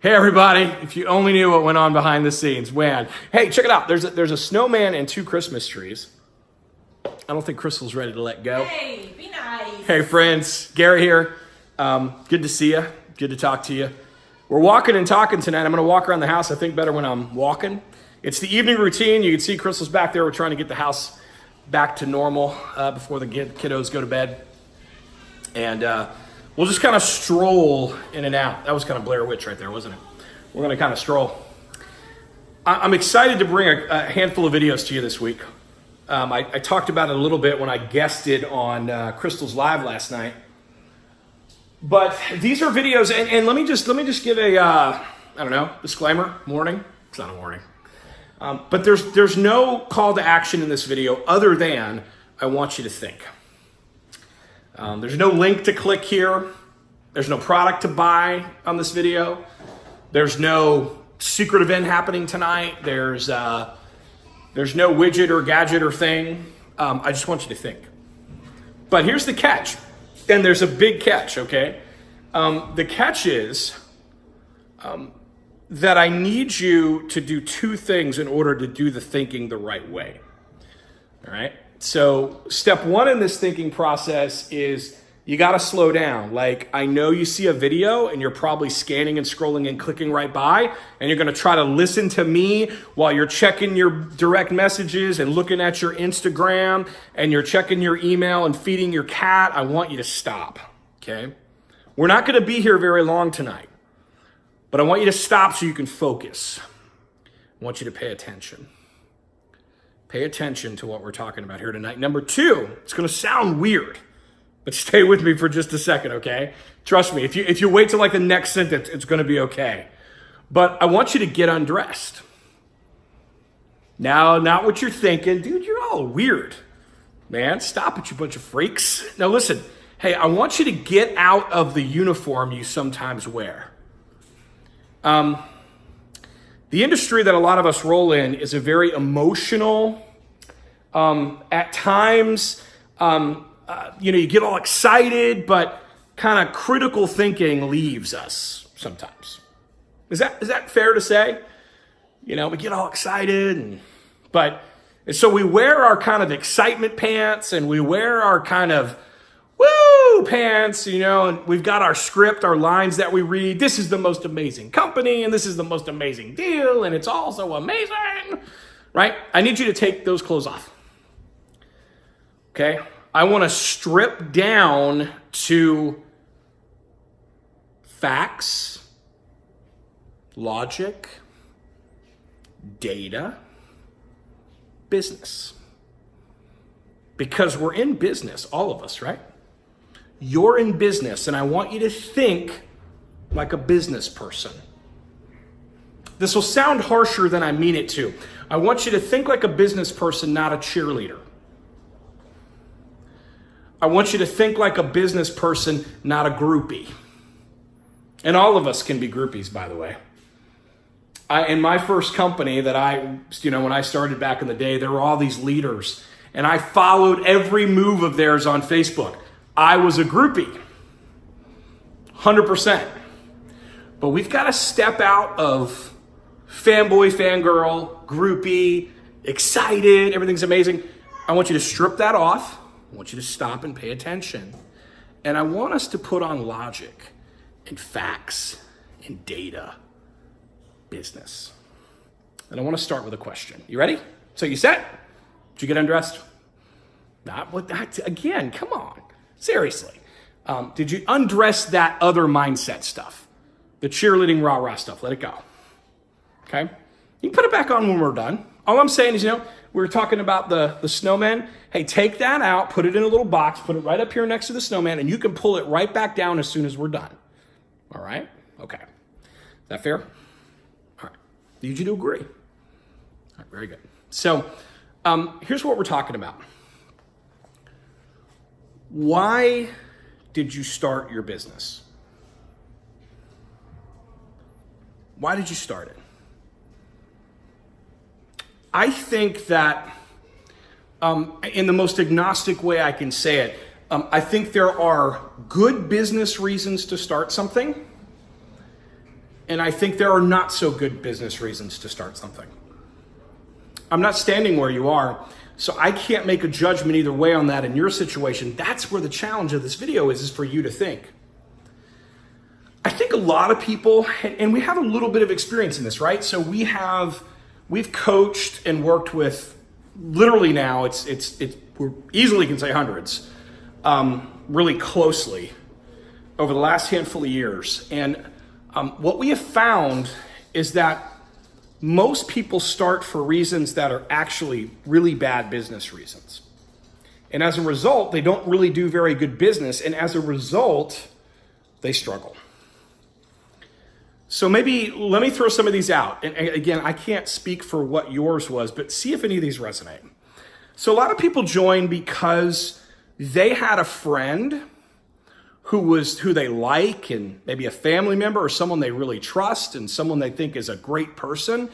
Hey everybody, if you only knew what went on behind the scenes, man. Hey, check it out. There's a snowman and 2 Christmas trees. I don't think Crystal's ready to let go. Hey, be nice. Hey friends, Gary here. Good to see you. Good to talk to you. We're walking and talking tonight. I'm going to walk around the house, I think, better when I'm walking. It's the evening routine. You can see Crystal's back there. We're trying to get the house back to normal before the kiddos go to bed. And we'll just kind of stroll in and out. That was kind of Blair Witch right there, wasn't it? We're going to kind of stroll. I'm excited to bring a handful of videos to you this week. I talked about it a little bit when I guested on Crystal's Live last night. But these are videos, and let me just give a, I don't know, disclaimer, warning. It's not a warning. But there's no call to action in this video other than I want you to think. There's no link to click here. There's no product to buy on this video. There's no secret event happening tonight. There's no widget or gadget or thing. I just want you to think. But here's the catch. And there's a big catch, okay? The catch is that I need you to do 2 things in order to do the thinking the right way. All right? So step 1 in this thinking process is you got to slow down. Like, I know you see a video and you're probably scanning and scrolling and clicking right by, and you're going to try to listen to me while you're checking your direct messages and looking at your Instagram and you're checking your email and feeding your cat. I want you to stop, okay? We're not going to be here very long tonight, but I want you to stop so you can focus. I want you to pay attention. Pay attention to what we're talking about here tonight. Number 2, it's going to sound weird, but stay with me for just a second, okay? Trust me, if you wait till like the next sentence, it's going to be okay. But I want you to get undressed. Now, not what you're thinking. Dude, you're all weird. Man, stop it, you bunch of freaks. Now listen, hey, I want you to get out of the uniform you sometimes wear. The industry that a lot of us roll in is a very emotional, at times, you get all excited, but kind of critical thinking leaves us sometimes. Is that fair to say? We get all excited, and so we wear our kind of excitement pants, and we wear our kind of woo pants, and we've got our script, our lines that we read. This is the most amazing company, and this is the most amazing deal, and it's all so amazing, right? I need you to take those clothes off, okay? I want to strip down to facts, logic, data, business. Because we're in business, all of us, right? You're in business, and I want you to think like a business person. This will sound harsher than I mean it to. I want you to think like a business person, not a cheerleader. I want you to think like a business person, not a groupie. And all of us can be groupies, by the way. In my first company that when I started back in the day, there were all these leaders, and I followed every move of theirs on Facebook. I was a groupie, 100%. But we've got to step out of fanboy, fangirl, groupie, excited, everything's amazing. I want you to strip that off. I want you to stop and pay attention. And I want us to put on logic and facts and data, business. And I want to start with a question. You ready? So you set? Did you get undressed? Not what that, again, come on. Seriously. Did you undress that other mindset stuff? The cheerleading rah-rah stuff. Let it go. Okay? You can put it back on when we're done. All I'm saying is, we were talking about the snowman. Hey, take that out, put it in a little box, put it right up here next to the snowman, and you can pull it right back down as soon as we're done. All right? Okay. Is that fair? All right. Need you to agree. All right, very good. So here's what we're talking about. Why did you start your business? Why did you start it? I think that in the most agnostic way I can say it, I think there are good business reasons to start something, And I think there are not so good business reasons to start something. I'm not standing where you are, so I can't make a judgment either way on that in your situation. That's where the challenge of this video is for you to think. I think a lot of people, and we have a little bit of experience in this, right? So we've coached and worked with literally now, we easily can say hundreds, really closely over the last handful of years. And what we have found is that most people start for reasons that are actually really bad business reasons. And as a result, they don't really do very good business. And as a result, they struggle. So maybe let me throw some of these out. And again, I can't speak for what yours was, but see if any of these resonate. So a lot of people join because they had a friend who they like, and maybe a family member or someone they really trust and someone they think is a great person.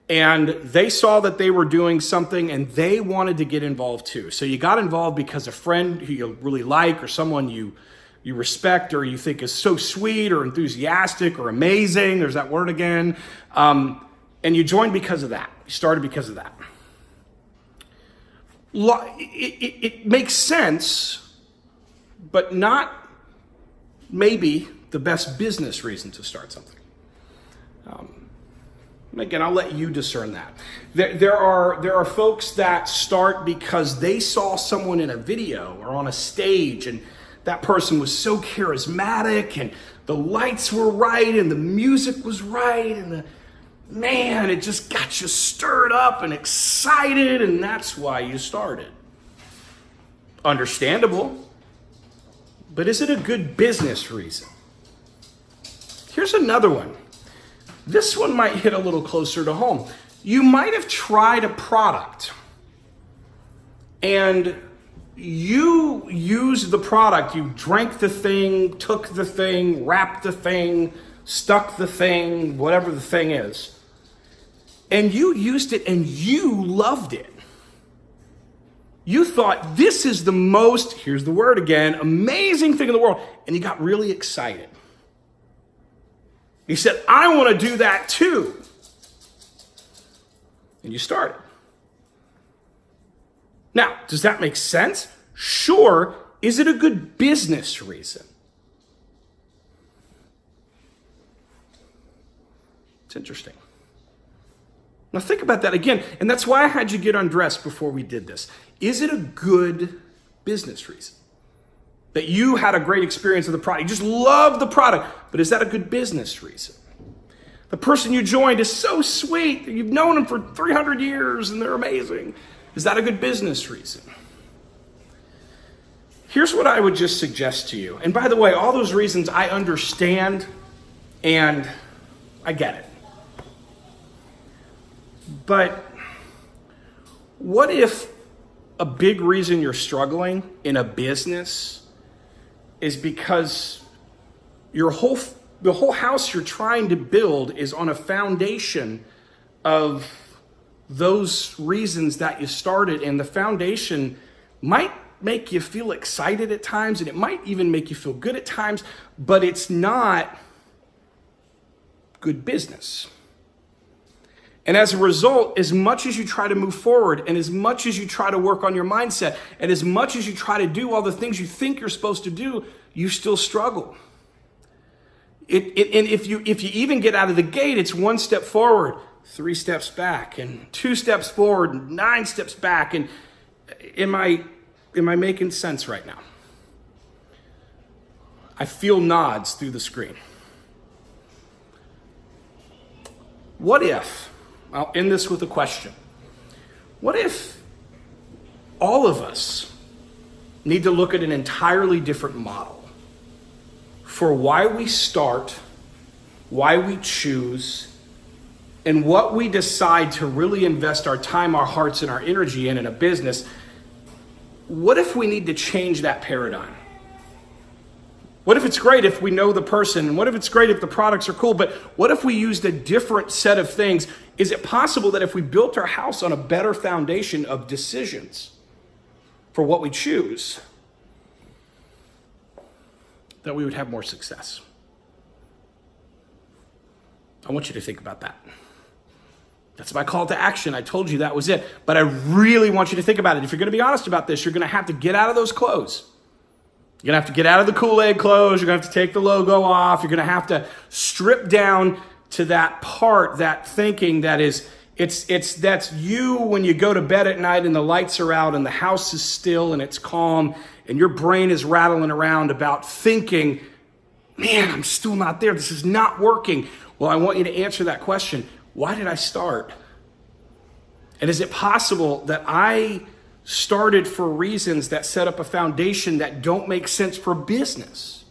And they saw that they were doing something and they wanted to get involved too. So you got involved because a friend who you really like or someone you respect or you think is so sweet or enthusiastic or amazing, there's that word again, and you joined because of that. You started because of that. It makes sense, but not maybe the best business reason to start something. Again, I'll let you discern that. There are folks that start because they saw someone in a video or on a stage and that person was so charismatic and the lights were right and the music was right and it just got you stirred up and excited, and that's why you started. Understandable, but is it a good business reason? Here's another one. This one might hit a little closer to home. You might have tried a product and you used the product, you drank the thing, took the thing, wrapped the thing, stuck the thing, whatever the thing is, and you used it and you loved it. You thought this is the most, here's the word again, amazing thing in the world, and you got really excited. You said, I want to do that too. And you started. Now, does that make sense? Sure. Is it a good business reason? It's interesting. Now think about that again, and that's why I had you get undressed before we did this. Is it a good business reason? That you had a great experience with the product, you just love the product, but is that a good business reason? The person you joined is so sweet, you've known them for 300 years and they're amazing. Is that a good business reason? Here's what I would just suggest to you. And by the way, all those reasons I understand and I get it. But what if a big reason you're struggling in a business is because the whole house you're trying to build is on a foundation of those reasons that you started, and the foundation might make you feel excited at times and it might even make you feel good at times, but it's not good business. And as a result, as much as you try to move forward and as much as you try to work on your mindset and as much as you try to do all the things you think you're supposed to do, you still struggle. And if you even get out of the gate, it's 1 step forward, 3 steps back, and 2 steps forward, and 9 steps back. And am I making sense right now? I feel nods through the screen. What if, I'll end this with a question. What if all of us need to look at an entirely different model for why we start, why we choose, and what we decide to really invest our time, our hearts, and our energy in a business? What if we need to change that paradigm? What if it's great if we know the person? And what if it's great if the products are cool? But what if we used a different set of things? Is it possible that if we built our house on a better foundation of decisions for what we choose, that we would have more success? I want you to think about that. That's my call to action. I told you that was it. But I really want you to think about it. If you're going to be honest about this, you're going to have to get out of those clothes. You're going to have to get out of the Kool-Aid clothes. You're going to have to take the logo off. You're going to have to strip down to that part, that thinking that is, that's you when you go to bed at night and the lights are out and the house is still and it's calm and your brain is rattling around about thinking, man, I'm still not there. This is not working. Well, I want you to answer that question. Why did I start? And is it possible that I started for reasons that set up a foundation that don't make sense for business?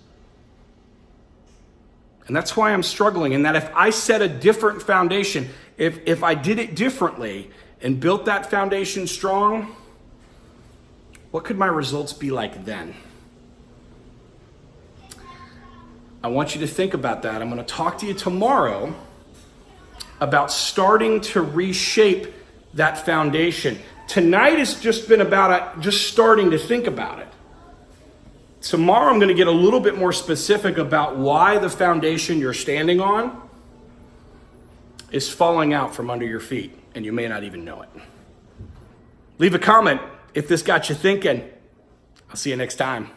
And that's why I'm struggling. And that if I set a different foundation, if I did it differently and built that foundation strong, what could my results be like then? I want you to think about that. I'm going to talk to you tomorrow about starting to reshape that foundation. Tonight has just been about just starting to think about it. Tomorrow I'm going to get a little bit more specific about why the foundation you're standing on is falling out from under your feet, and you may not even know it. Leave a comment if this got you thinking. I'll see you next time.